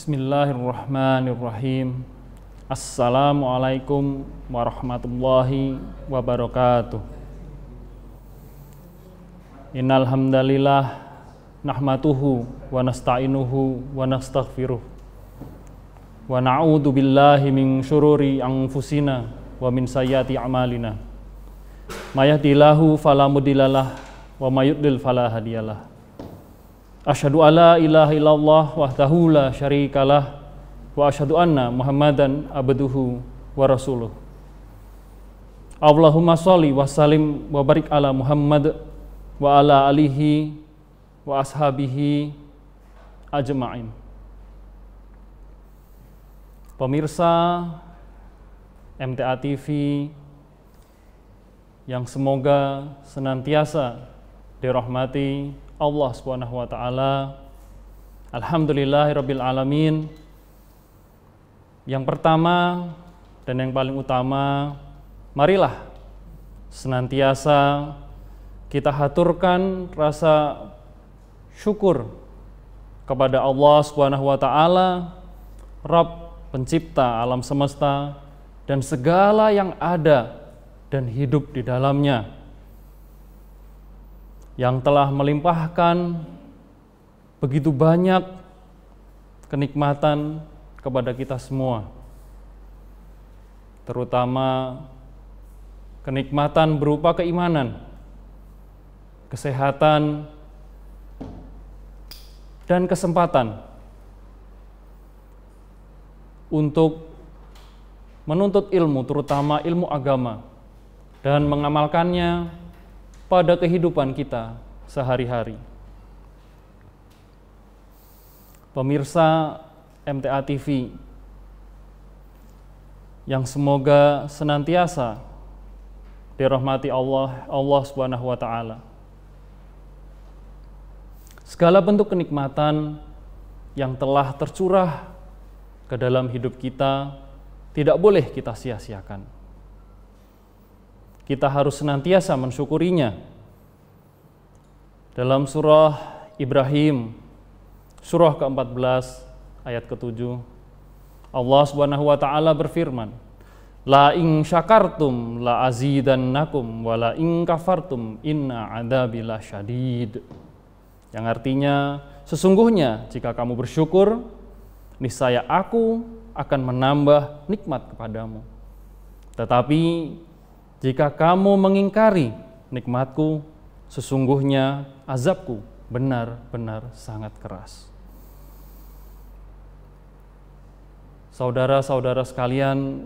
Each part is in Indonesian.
Bismillahirrahmanirrahim. Assalamualaikum warahmatullahi wabarakatuh. Innal hamdalillah nahmaduhu wa nasta'inuhu wa nastaghfiruh. Wa na'udzu billahi min syururi anfusina wa min sayyiati a'malina. May yahdihillahu fala mudhillalah wa may yudlil fala hadiyalah. Asyhadu alla ilaha illallah wahdahu la syarikalah wa asyhadu anna Muhammadan abduhu wa rasuluh. Allahumma sholli wa sallim wa barik ala Muhammad wa ala alihi wa ashabihi ajma'in. Pemirsa MTA TV yang semoga senantiasa dirahmati Allah Subhanahu wa taala. Alhamdulillahirabbil alamin. Yang pertama dan yang paling utama, marilah senantiasa kita haturkan rasa syukur kepada Allah Subhanahu wa taala, Rabb pencipta alam semesta dan segala yang ada dan hidup di dalamnya, yang telah melimpahkan begitu banyak kenikmatan kepada kita semua, terutama kenikmatan berupa keimanan, kesehatan, dan kesempatan untuk menuntut ilmu, terutama ilmu agama, dan mengamalkannya pada kehidupan kita sehari-hari. Pemirsa MTA TV yang semoga senantiasa dirahmati Allah Subhanahu wa taala. Segala bentuk kenikmatan yang telah tercurah ke dalam hidup kita tidak boleh kita sia-siakan. Kita harus senantiasa mensyukurinya. Dalam surah Ibrahim, surah ke-14 ayat ke-7, Allah Subhanahu wa taala berfirman, "La in syakartum la azidannakum wa la in kafartum inna adzabi lasyadid." Yang artinya, sesungguhnya jika kamu bersyukur, niscaya aku akan menambah nikmat kepadamu. Tetapi jika kamu mengingkari nikmatku, sesungguhnya azabku benar-benar sangat keras. Saudara-saudara sekalian,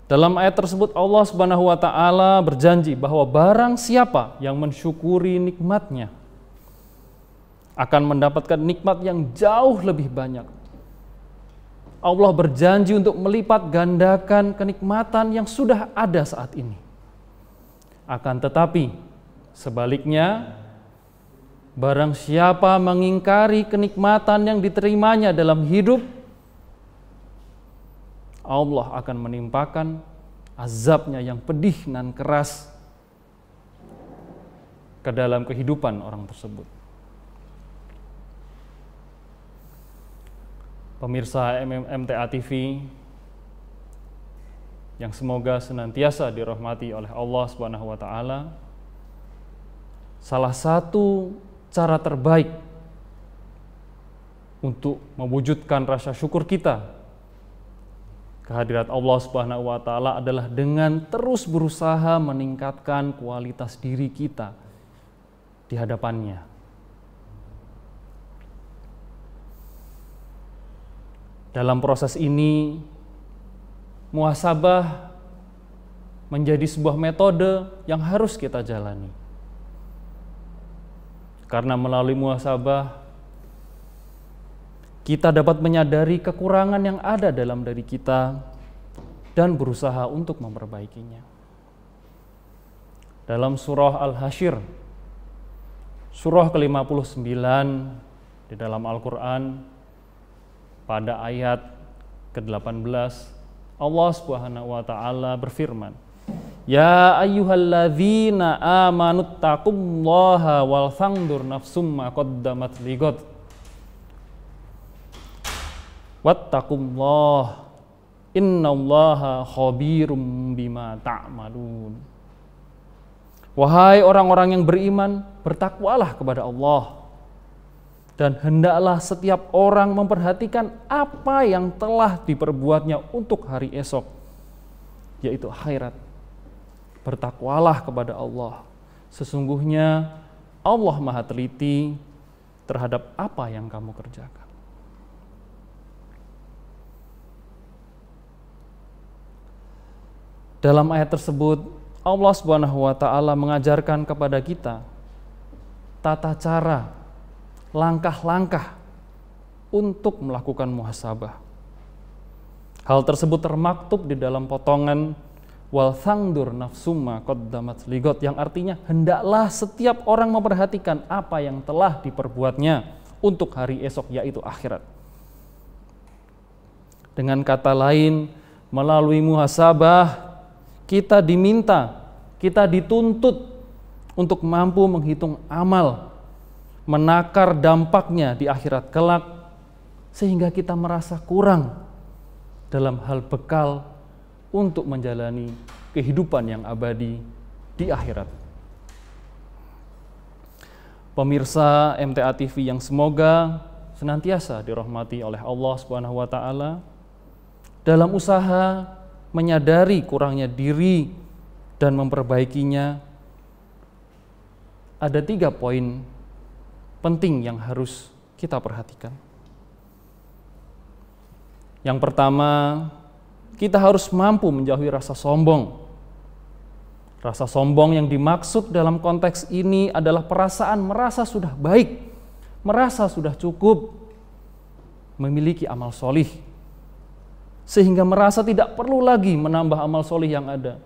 dalam ayat tersebut Allah Subhanahu wa taala berjanji bahwa barang siapa yang mensyukuri nikmatnya akan mendapatkan nikmat yang jauh lebih banyak. Allah berjanji untuk melipat gandakan kenikmatan yang sudah ada saat ini. Akan tetapi, sebaliknya, barang siapa mengingkari kenikmatan yang diterimanya dalam hidup, Allah akan menimpakan azabnya yang pedih dan keras ke dalam kehidupan orang tersebut. Pemirsa MTA TV yang semoga senantiasa dirahmati oleh Allah Subhanahu wa taala, salah satu cara terbaik untuk mewujudkan rasa syukur kita kehadirat Allah Subhanahu wa taala adalah dengan terus berusaha meningkatkan kualitas diri kita di hadapannya. Dalam proses ini, muhasabah menjadi sebuah metode yang harus kita jalani. Karena melalui muhasabah, kita dapat menyadari kekurangan yang ada dalam diri kita dan berusaha untuk memperbaikinya. Dalam surah Al-Hasyr, surah ke-59 di dalam Al-Quran, pada ayat ke-18, Allah Subhanahu wa taala berfirman, "Ya ayyuhalladzina amanu taqullaha wal fandur nafsum ma qaddamat lighad." Wattaqullah innallaha khabirum bima ta'malun. Wahai orang-orang yang beriman, bertakwalah kepada Allah, dan hendaklah setiap orang memperhatikan apa yang telah diperbuatnya untuk hari esok, yaitu akhirat. Bertakwalah kepada Allah. Sesungguhnya Allah Maha teliti terhadap apa yang kamu kerjakan. Dalam ayat tersebut, Allah Subhanahu wa Ta'ala mengajarkan kepada kita tata cara, langkah-langkah untuk melakukan muhasabah. Hal tersebut termaktub di dalam potongan wal thangdur nafsumma qaddamat ligot, yang artinya hendaklah setiap orang memperhatikan apa yang telah diperbuatnya untuk hari esok, yaitu akhirat. Dengan kata lain, melalui muhasabah kita diminta, kita dituntut untuk mampu menghitung amal, menakar dampaknya di akhirat kelak, sehingga kita merasa kurang dalam hal bekal untuk menjalani kehidupan yang abadi di akhirat. Pemirsa MTA TV yang semoga senantiasa dirahmati oleh Allah Subhanahu wa Ta'ala, dalam usaha menyadari kurangnya diri dan memperbaikinya, ada 3 poin penting yang harus kita perhatikan. Yang pertama, kita harus mampu menjauhi rasa sombong. Rasa sombong yang dimaksud dalam konteks ini adalah perasaan merasa sudah baik, merasa sudah cukup, memiliki amal solih, sehingga merasa tidak perlu lagi menambah amal solih yang ada.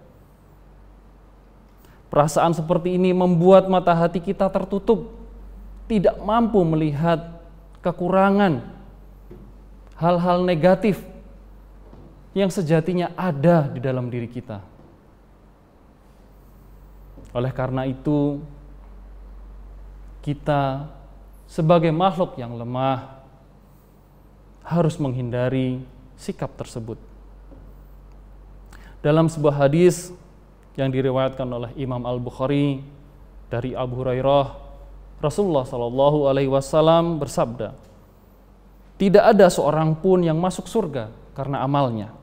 Perasaan seperti ini membuat mata hati kita tertutup, tidak mampu melihat kekurangan, hal-hal negatif yang sejatinya ada di dalam diri kita. Oleh karena itu, kita sebagai makhluk yang lemah harus menghindari sikap tersebut. Dalam sebuah hadis yang diriwayatkan oleh Imam Al-Bukhari dari Abu Hurairah, Rasulullah SAW bersabda, "Tidak ada seorang pun yang masuk surga karena amalnya."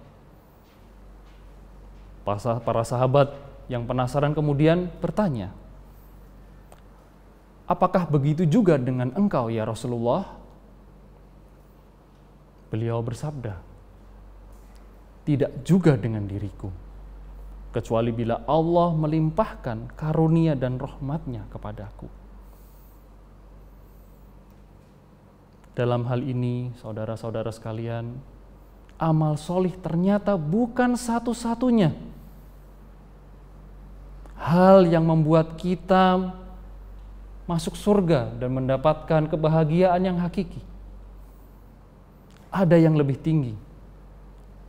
Para sahabat yang penasaran kemudian bertanya, "Apakah begitu juga dengan engkau ya Rasulullah?" Beliau bersabda, "Tidak juga dengan diriku, kecuali bila Allah melimpahkan karunia dan rahmat-Nya kepadaku." Dalam hal ini, saudara-saudara sekalian, amal solih ternyata bukan satu-satunya hal yang membuat kita masuk surga dan mendapatkan kebahagiaan yang hakiki. Ada yang lebih tinggi,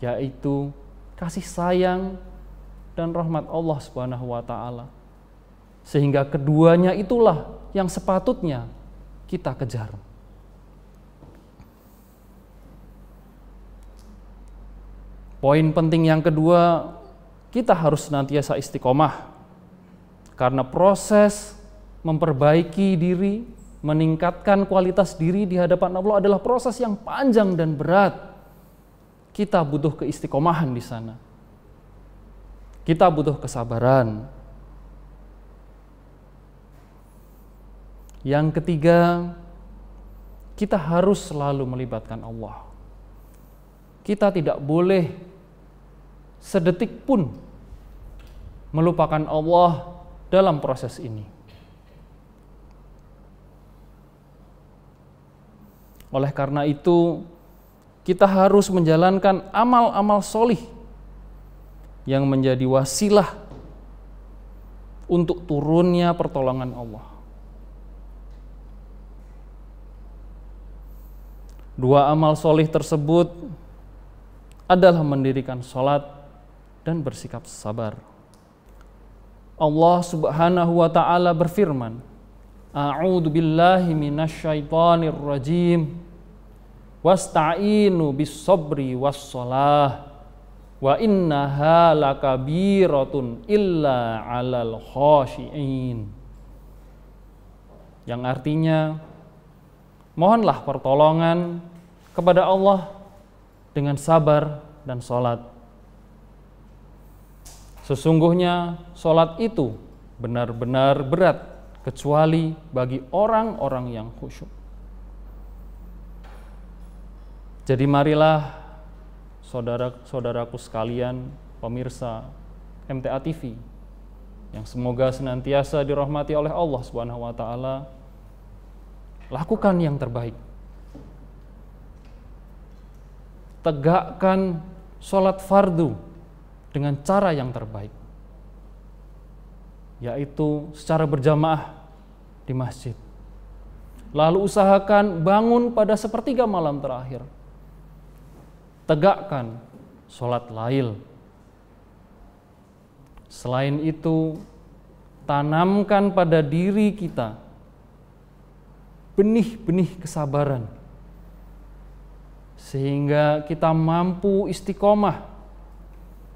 yaitu kasih sayang dan rahmat Allah Subhanahu wa Ta'ala. Sehingga keduanya itulah yang sepatutnya kita kejar. Poin penting yang kedua, kita harus senantiasa istiqomah, karena proses memperbaiki diri, meningkatkan kualitas diri di hadapan Allah adalah proses yang panjang dan berat. Kita butuh keistiqomahan di sana. Kita butuh kesabaran. Yang ketiga, kita harus selalu melibatkan Allah. Kita tidak boleh sedetik pun melupakan Allah dalam proses ini. Oleh karena itu, kita harus menjalankan amal-amal solih yang menjadi wasilah untuk turunnya pertolongan Allah. 2 amal solih tersebut adalah mendirikan sholat dan bersikap sabar. Allah Subhanahu wa Ta'ala berfirman, "A'udzu billahi minasyaitonir rajim. wasta'inu bis-sabri was-shalah wa innaha lakabiratun illa 'alal khashi'in. Yang artinya, mohonlah pertolongan kepada Allah dengan sabar dan sholat. Sesungguhnya sholat itu benar-benar berat kecuali bagi orang-orang yang khusyuk. Jadi marilah saudara-saudaraku sekalian, pemirsa MTA TV, yang semoga senantiasa dirahmati oleh Allah Subhanahu wa taala, lakukan yang terbaik. Tegakkan sholat fardu dengan cara yang terbaik, yaitu secara berjamaah di masjid. Lalu usahakan bangun pada sepertiga malam terakhir. Tegakkan sholat lail. Selain itu, tanamkan pada diri kita benih-benih kesabaran, sehingga kita mampu istiqomah,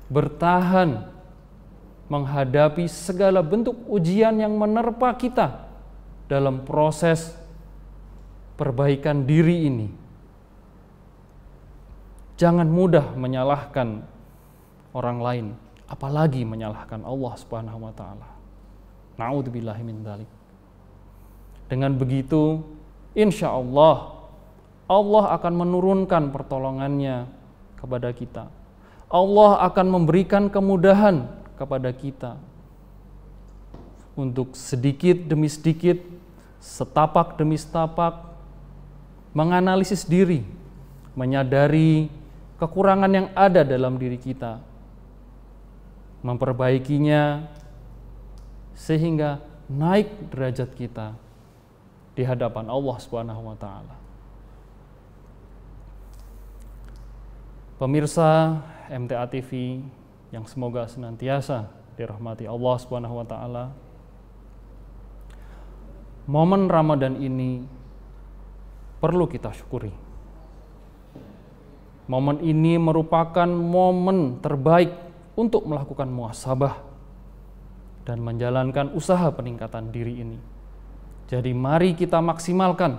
bertahan menghadapi segala bentuk ujian yang menerpa kita dalam proses perbaikan diri ini. Jangan mudah menyalahkan orang lain, apalagi menyalahkan Allah Subhanahu wa taala. Na'udzubillahi min dzalik. Dengan begitu, insya Allah akan menurunkan pertolongannya kepada kita. Allah akan memberikan kemudahan kepada kita untuk sedikit demi sedikit, setapak demi setapak, menganalisis diri, menyadari kekurangan yang ada dalam diri kita, memperbaikinya sehingga naik derajat kita di hadapan Allah Subhanahu wa taala. Pemirsa MTA TV yang semoga senantiasa dirahmati Allah Subhanahu wa taala. Momen Ramadan ini perlu kita syukuri. Momen ini merupakan momen terbaik untuk melakukan muhasabah dan menjalankan usaha peningkatan diri ini. Jadi mari kita maksimalkan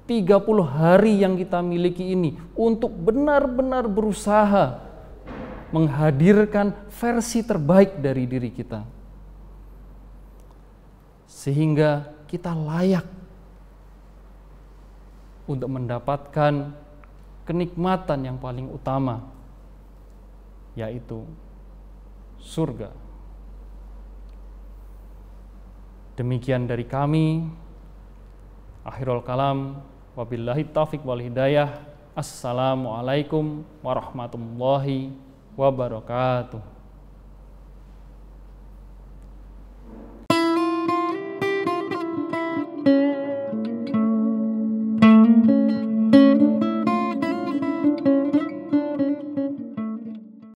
30 hari yang kita miliki ini untuk benar-benar berusaha menghadirkan versi terbaik dari diri kita, sehingga kita layak untuk mendapatkan kenikmatan yang paling utama, yaitu surga. Demikian dari kami. Akhirul kalam, wabillahi taufiq wal hidayah. Assalamualaikum warahmatullahi wabarakatuh.